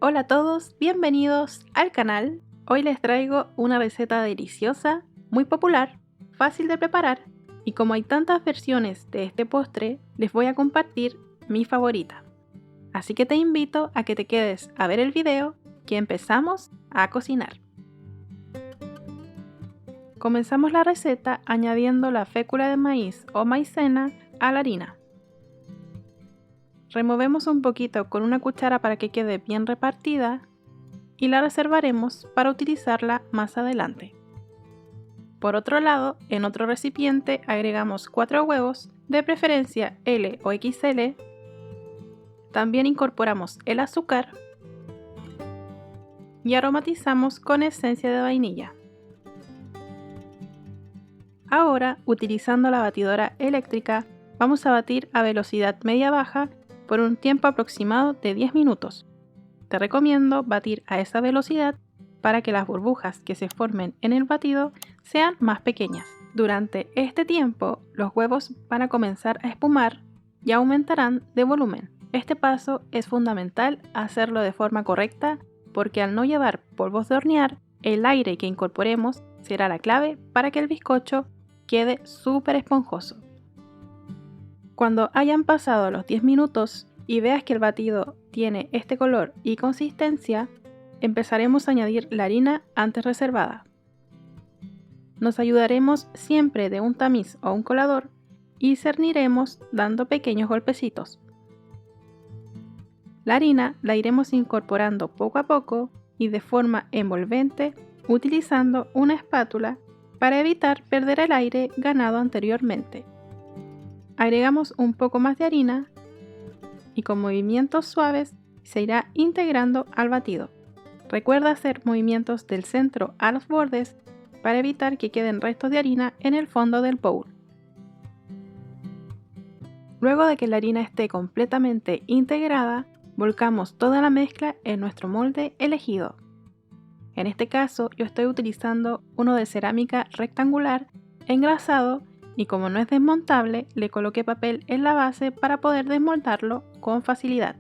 Hola a todos, bienvenidos al canal. Hoy les traigo una receta deliciosa, muy popular, fácil de preparar y como hay tantas versiones de este postre, les voy a compartir mi favorita. Así que te invito a que te quedes a ver el video que empezamos a cocinar. Comenzamos la receta añadiendo la fécula de maíz o maicena a la harina. Removemos un poquito con una cuchara para que quede bien repartida y la reservaremos para utilizarla más adelante. Por otro lado, en otro recipiente agregamos 4 huevos, de preferencia L o XL. También incorporamos el azúcar y aromatizamos con esencia de vainilla. Ahora, utilizando la batidora eléctrica, vamos a batir a velocidad media-baja por un tiempo aproximado de 10 minutos. Te recomiendo batir a esa velocidad para que las burbujas que se formen en el batido sean más pequeñas. Durante este tiempo, los huevos van a comenzar a espumar y aumentarán de volumen. Este paso es fundamental hacerlo de forma correcta porque al no llevar polvos de hornear, el aire que incorporemos será la clave para que el bizcocho quede súper esponjoso. Cuando hayan pasado los 10 minutos y veas que el batido tiene este color y consistencia, empezaremos a añadir la harina antes reservada. Nos ayudaremos siempre de un tamiz o un colador y cerniremos dando pequeños golpecitos. La harina la iremos incorporando poco a poco y de forma envolvente utilizando una espátula para evitar perder el aire ganado anteriormente. Agregamos un poco más de harina y con movimientos suaves se irá integrando al batido. Recuerda hacer movimientos del centro a los bordes para evitar que queden restos de harina en el fondo del bowl. Luego de que la harina esté completamente integrada, volcamos toda la mezcla en nuestro molde elegido. En este caso yo estoy utilizando uno de cerámica rectangular engrasado y como no es desmontable, le coloqué papel en la base para poder desmontarlo con facilidad.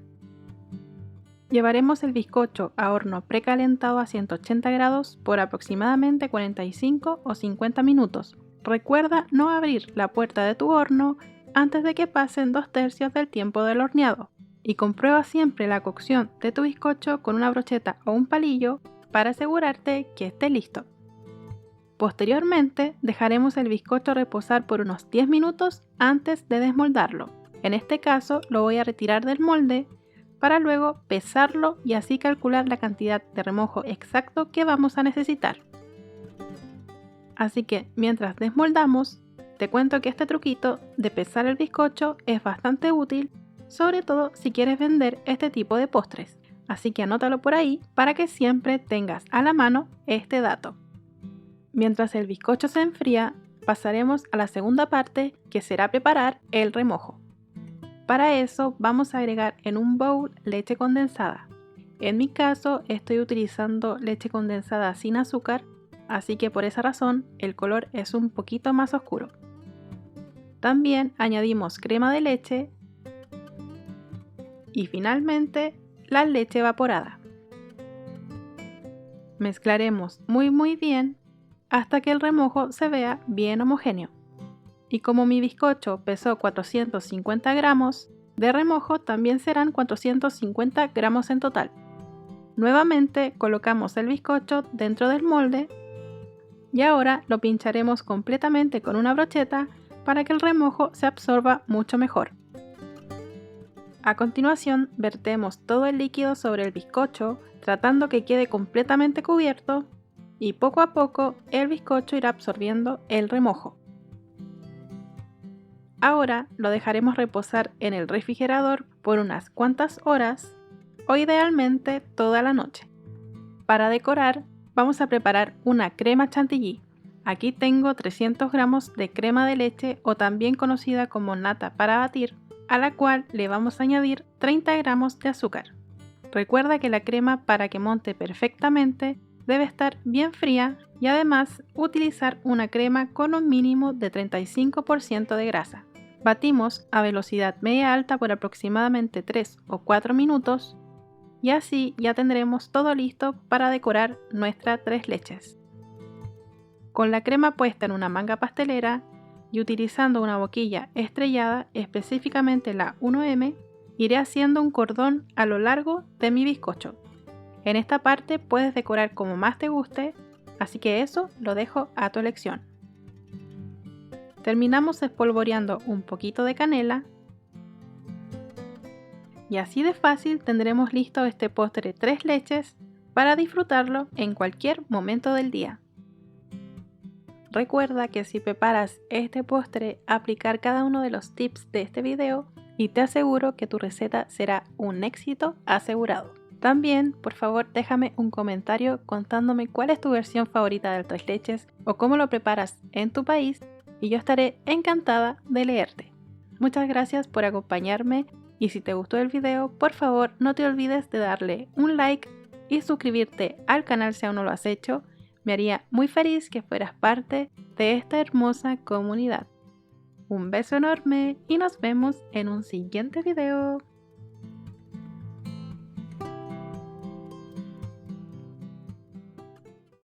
Llevaremos el bizcocho a horno precalentado a 180 grados por aproximadamente 45 o 50 minutos. Recuerda no abrir la puerta de tu horno antes de que pasen 2/3 del tiempo del horneado y comprueba siempre la cocción de tu bizcocho con una brocheta o un palillo para asegurarte que esté listo. Posteriormente, dejaremos el bizcocho reposar por unos 10 minutos antes de desmoldarlo. En este caso, lo voy a retirar del molde para luego pesarlo y así calcular la cantidad de remojo exacto que vamos a necesitar. Así que, mientras desmoldamos, te cuento que este truquito de pesar el bizcocho es bastante útil, sobre todo si quieres vender este tipo de postres. Así que anótalo por ahí para que siempre tengas a la mano este dato. Mientras el bizcocho se enfría, pasaremos a la segunda parte que será preparar el remojo. Para eso vamos a agregar en un bowl leche condensada. En mi caso estoy utilizando leche condensada sin azúcar, así que por esa razón el color es un poquito más oscuro. También añadimos crema de leche y finalmente la leche evaporada. Mezclaremos muy bien hasta que el remojo se vea bien homogéneo. Y como mi bizcocho pesó 450 gramos, de remojo también serán 450 gramos en total. Nuevamente colocamos el bizcocho dentro del molde y ahora lo pincharemos completamente con una brocheta para que el remojo se absorba mucho mejor. A continuación vertemos todo el líquido sobre el bizcocho tratando que quede completamente cubierto y poco a poco el bizcocho irá absorbiendo el remojo. Ahora lo dejaremos reposar en el refrigerador por unas cuantas horas o idealmente toda la noche. Para decorar vamos a preparar una crema chantilly. Aquí tengo 300 gramos de crema de leche o también conocida como nata para batir, a la cual le vamos a añadir 30 gramos de azúcar. Recuerda que la crema para que monte perfectamente debe estar bien fría y además utilizar una crema con un mínimo de 35% de grasa. Batimos a velocidad media alta por aproximadamente 3 o 4 minutos Y así ya tendremos todo listo para decorar nuestra tres leches. Con la crema puesta en una manga pastelera y utilizando una boquilla estrellada, específicamente la 1M, iré haciendo un cordón a lo largo de mi bizcocho. En esta parte puedes decorar como más te guste, así que eso lo dejo a tu elección. Terminamos espolvoreando un poquito de canela y así de fácil tendremos listo este postre tres leches para disfrutarlo en cualquier momento del día. Recuerda que si preparas este postre, aplicar cada uno de los tips de este video y te aseguro que tu receta será un éxito asegurado. También, por favor, déjame un comentario contándome cuál es tu versión favorita del tres leches o cómo lo preparas en tu país y yo estaré encantada de leerte. Muchas gracias por acompañarme y si te gustó el video, por favor no te olvides de darle un like y suscribirte al canal si aún no lo has hecho. Me haría muy feliz que fueras parte de esta hermosa comunidad. Un beso enorme y nos vemos en un siguiente video.